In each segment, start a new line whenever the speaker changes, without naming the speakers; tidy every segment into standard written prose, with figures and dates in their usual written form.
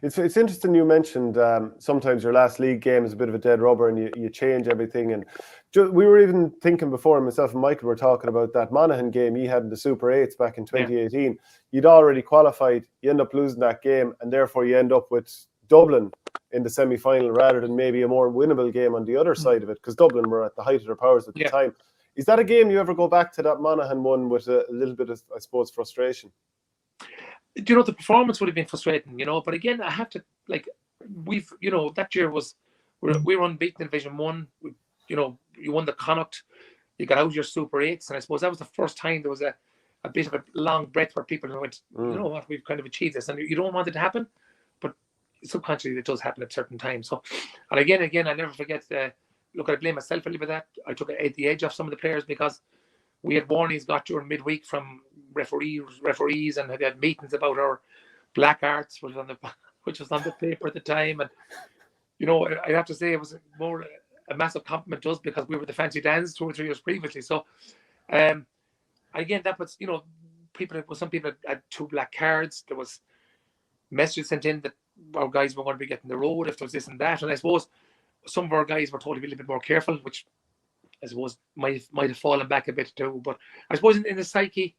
It's interesting you mentioned sometimes your last league game is a bit of a dead rubber and you change everything. And we were even thinking before, myself and Michael were talking about that Monaghan game he had in the Super 8s back in 2018. You'd already qualified, you end up losing that game, and therefore you end up with Dublin in the semi-final rather than maybe a more winnable game on the other side of it, because Dublin were at the height of their powers at the time. Is that a game you ever go back to, that Monaghan one, with a little bit of, I suppose, frustration?
The performance would have been frustrating, but again, I have to, we've, that year we were unbeaten in Division 1. You won the Connacht, you got out your Super 8s, and I suppose that was the first time there was a bit of a long breath where people went, you know what, we've kind of achieved this, and you don't want it to happen, but subconsciously it does happen at certain times. So, and again, I never forget, look, I blame myself a little bit for that. I took the edge off some of the players because we had warnings got during midweek from referees, and had meetings about our black arts, which was on the paper at the time. And I have to say it was more a massive compliment to us because we were the fancy dance 2 or 3 years previously. So again, that was, some people had 2 black cards. There was messages sent in that our guys were going to be getting the road if there was this and that. And I suppose some of our guys were told to be a little bit more careful, which I suppose might have fallen back a bit too. But I suppose in the psyche,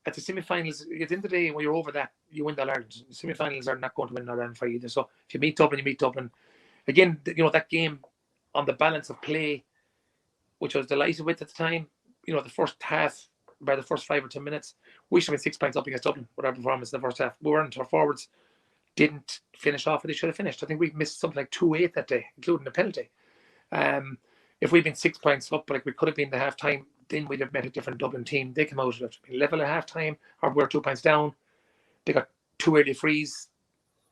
at the semi-finals, at the end of the day, when you're over that, you win the Ireland. The semi-finals are not going to win Ireland for either. So if you meet Dublin, you meet Dublin. Again, that game on the balance of play, which I was delighted with at the time, the first half, by the first 5 or 10 minutes, we should have been 6 points up against Dublin with our performance in the first half. We weren't. Our forwards didn't finish off what they should have finished. I think we missed something like 2-8 that day, including a penalty. If we'd been 6 points up, like we could have been the half time, then we'd have met a different Dublin team. They came out at level at half time, or we're 2 points down. They got 2 early frees,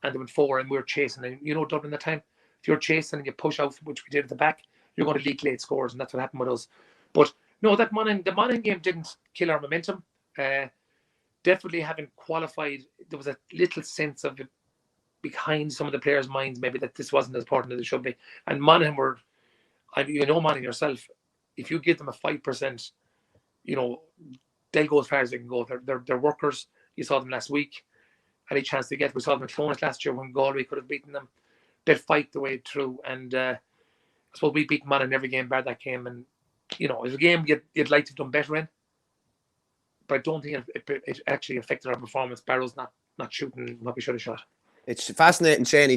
and they went 4, and we were chasing. And Dublin at the time, if you're chasing and you push out, which we did at the back, you're going to leak late scores, and that's what happened with us. But no, the Monaghan game didn't kill our momentum. Definitely having qualified, there was a little sense of it behind some of the players' minds, maybe, that this wasn't as important as it should be. And Monaghan were, Monaghan yourself, if you give them a 5%, they'll go as far as they can go. They're workers. You saw them last week. Any chance they get, we saw them at Clonus last year when Galway could have beaten them. They'll fight the way through. And I suppose we beat Monaghan every game bar that game. And it was a game you'd like to have done better in, but I don't think it actually affected our performance. Barrow's not shooting what we should have shot.
It's fascinating, Shane.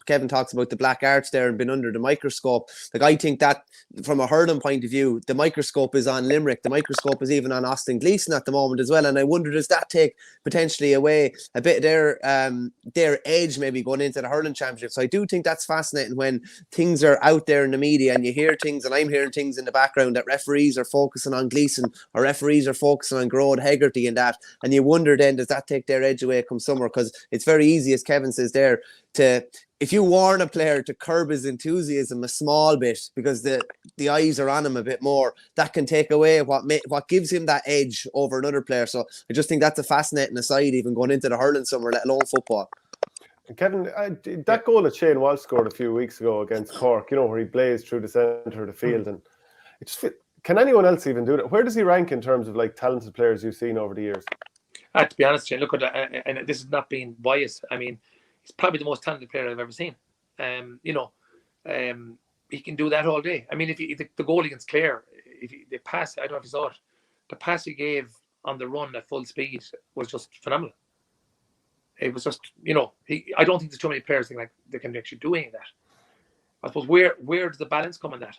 Kevin talks about the black arts there and been under the microscope. Like, I think that from a hurling point of view, the microscope is on Limerick. The microscope is even on Austin Gleeson at the moment as well. And I wonder, does that take potentially away a bit of their edge maybe going into the hurling championship? So I do think that's fascinating when things are out there in the media and you hear things, and I'm hearing things in the background that referees are focusing on Gleeson or referees are focusing on Grode Hegarty and that. And you wonder then, does that take their edge away come summer? Because it's very easy, as Kevin says there, if you warn a player to curb his enthusiasm a small bit because the eyes are on him a bit more, that can take away what gives him that edge over another player. So I just think that's a fascinating aside, even going into the hurling summer, let alone football.
Kevin, that goal that Shane Walsh scored a few weeks ago against Cork, where he blazed through the centre of the field, and can anyone else even do that? Where does he rank in terms of talented players you've seen over the years?
To be honest, Shane, look at that, and this is not being biased. I mean, he's probably the most talented player I've ever seen. He can do that all day. I mean, if the goal against Clare, the pass, I don't know if you saw it, the pass he gave on the run at full speed was just phenomenal. It was just, I don't think there's too many players that can actually do any of that. I suppose where does the balance come in that?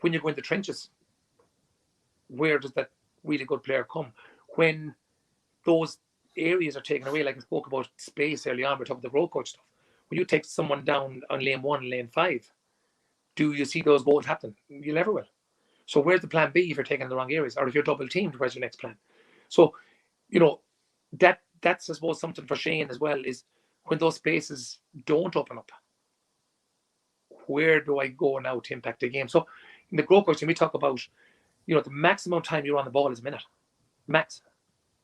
When you go in the trenches, where does that really good player come? When those areas are taken away, like I spoke about space early on, we're talking about the road coach stuff. When you take someone down on lane 1 and lane 5, do you see those goals happen? You never will. So where's the plan B if you're taking the wrong areas? Or if you're double teamed, where's your next plan? So, that's, I suppose, something for Shane as well, is when those spaces don't open up, where do I go now to impact the game? So in the growth coaching, we talk about, the maximum time you're on the ball is a minute. Max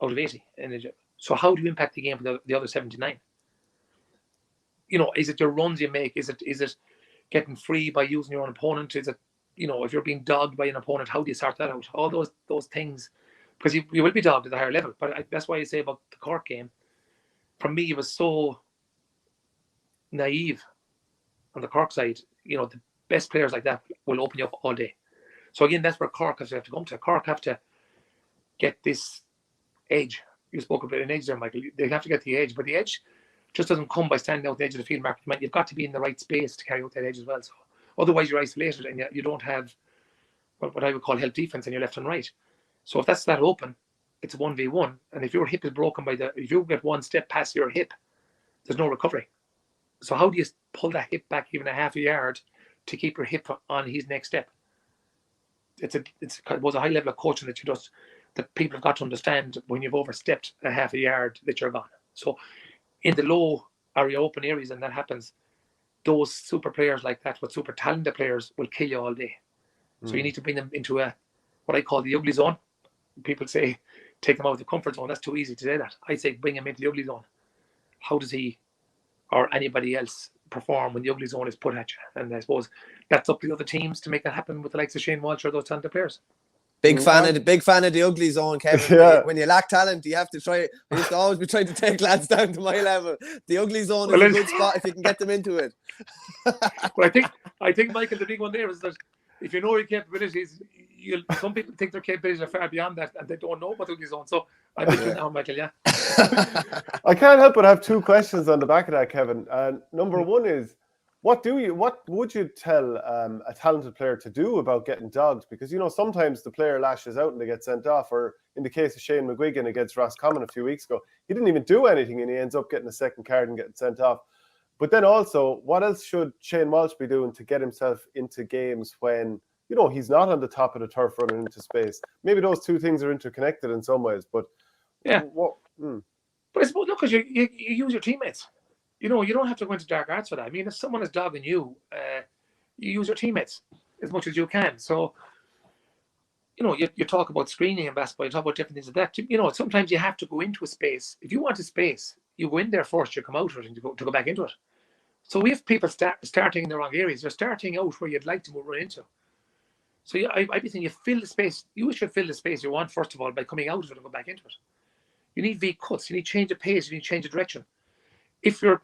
out of 80. So how do you impact the game for the other 79? Is it your runs you make? Is it getting free by using your own opponent? Is it, if you're being dogged by an opponent, how do you sort that out? All those things, because you will be dogged at a higher level. But that's why I say about the Cork game, for me, it was so naive on the Cork side, the best players like that will open you up all day. So again, that's where Cork have to come to. Cork have to get this edge. You spoke about an edge there, Michael. They have to get the edge, but the edge just doesn't come by standing out the edge of the field, Mark. You've got to be in the right space to carry out that edge as well. So otherwise, you're isolated and you don't have what I would call help defense on your left and right. So if that's that open, it's a 1v1. And if your hip is broken if you get one step past your hip, there's no recovery. So how do you pull that hip back even a half a yard to keep your hip on his next step? It was a high level of coaching that people have got to understand when you've overstepped a half a yard that you're gone. So in the low area open areas, and that happens, those super players like that, with super talented players, will kill you all day. So you need to bring them into what I call the ugly zone. People say take them out of the comfort zone. That's too easy to say that. I say bring them into the ugly zone. How does he or anybody else perform when the ugly zone is put at you? And I suppose that's up to the other teams to make that happen with the likes of Shane Walsh or those talented players.
Big fan of the ugly zone, Kevin.
Yeah.
When you lack talent, you have to try. I used to always be trying to take lads down to my level. The ugly zone is a good spot if you can get them into it.
But I think, Michael, the big one there is that if you know your capabilities, some people think their capabilities are far beyond that, and they don't know about the ugly zone. So I'm with you now, Michael. Yeah.
I can't help but have two questions on the back of that, Kevin. Number one is, what would you tell a talented player to do about getting dogged? Because sometimes the player lashes out and they get sent off. Or in the case of Shane McGuigan against Roscommon a few weeks ago, he didn't even do anything and he ends up getting a second card and getting sent off. But then also, what else should Shane Walsh be doing to get himself into games when he's not on the top of the turf running into space? Maybe those two things are interconnected in some ways, but
yeah. But I suppose, look, because you use your teammates. You don't have to go into dark arts for that. I mean, if someone is dogging you, you use your teammates as much as you can. So, you talk about screening in basketball, you talk about different things like that. Sometimes you have to go into a space. If you want a space, you go in there first, you come out of it, and you go back into it. So we have people starting in the wrong areas. They're starting out where you'd like to run into. So I'd be thinking, you fill the space. You should fill the space you want, first of all, by coming out of it and go back into it. You need V cuts. You need change of pace. You need change of direction. If you're,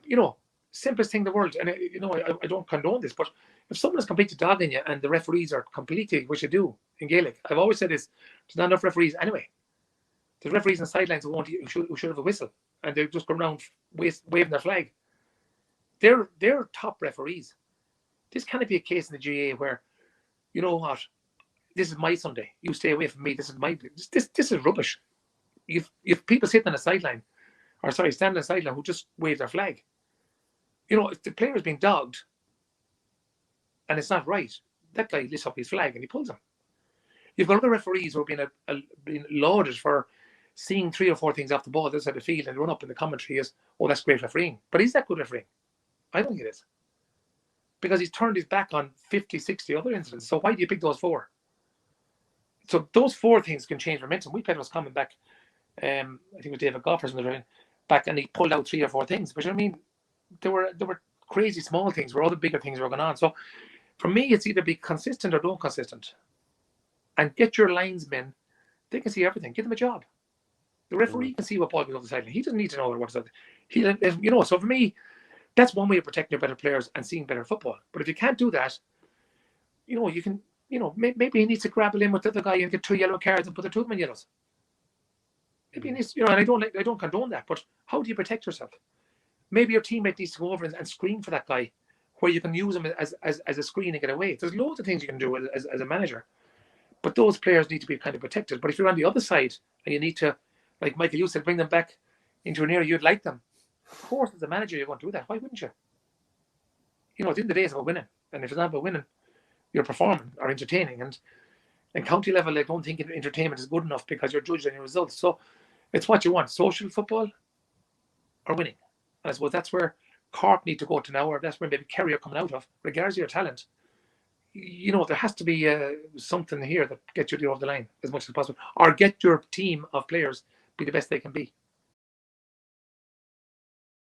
simplest thing in the world, and I don't condone this, but if someone is completely dogging you and the referees are completely, which you do in Gaelic, I've always said this, there's not enough referees anyway. There's referees on the sidelines who should have a whistle, and they just go around waving their flag. They're top referees. This can't be a case in the GA where, you know what, this is my Sunday. You stay away from me. This is rubbish. You've people sitting on the sideline, standing on the sideline who just wave their flag. If the player is being dogged and it's not right, that guy lifts up his flag and he pulls him. You've got other referees who are being lauded for seeing 3 or 4 things off the ball outside the field and run up in the commentary as, oh, that's great refereeing. But is that good refereeing? I don't think it is. Because he's turned his back on 50, 60 other incidents. So why do you pick those 4? So those 4 things can change momentum. We played Roscommon back, I think it was David Goffers back, and he pulled out 3 or 4 things. But I mean, there were crazy small things where other bigger things were going on. So for me, it's either be consistent or don't consistent. And get your linesmen, they can see everything. Give them a job. The referee can see what ball goes on the sideline. He doesn't need to know what's up. So for me, that's one way of protecting your better players and seeing better football. But if you can't do that, you can, maybe he needs to grapple in with the other guy and get 2 yellow cards and put the 2 of them in yellows. Maybe he needs, and I don't condone that, but how do you protect yourself? Maybe your teammate needs to go over and screen for that guy where you can use him as a screen and get away. There's loads of things you can do as a manager. But those players need to be kind of protected. But if you're on the other side and you need to, like Michael, you said, bring them back into an area you'd like them, of course, as a manager, you're going to do that. Why wouldn't you? At the end of the day, it's about winning. And if it's not about winning, you're performing or entertaining. And in county level, I don't think entertainment is good enough because you're judged on your results. So it's what you want, social football or winning. And I suppose that's where Cork need to go to now, or that's where maybe Kerry are coming out of, regardless of your talent. There has to be something here that gets you over the line as much as possible, or get your team of players be the best they can be.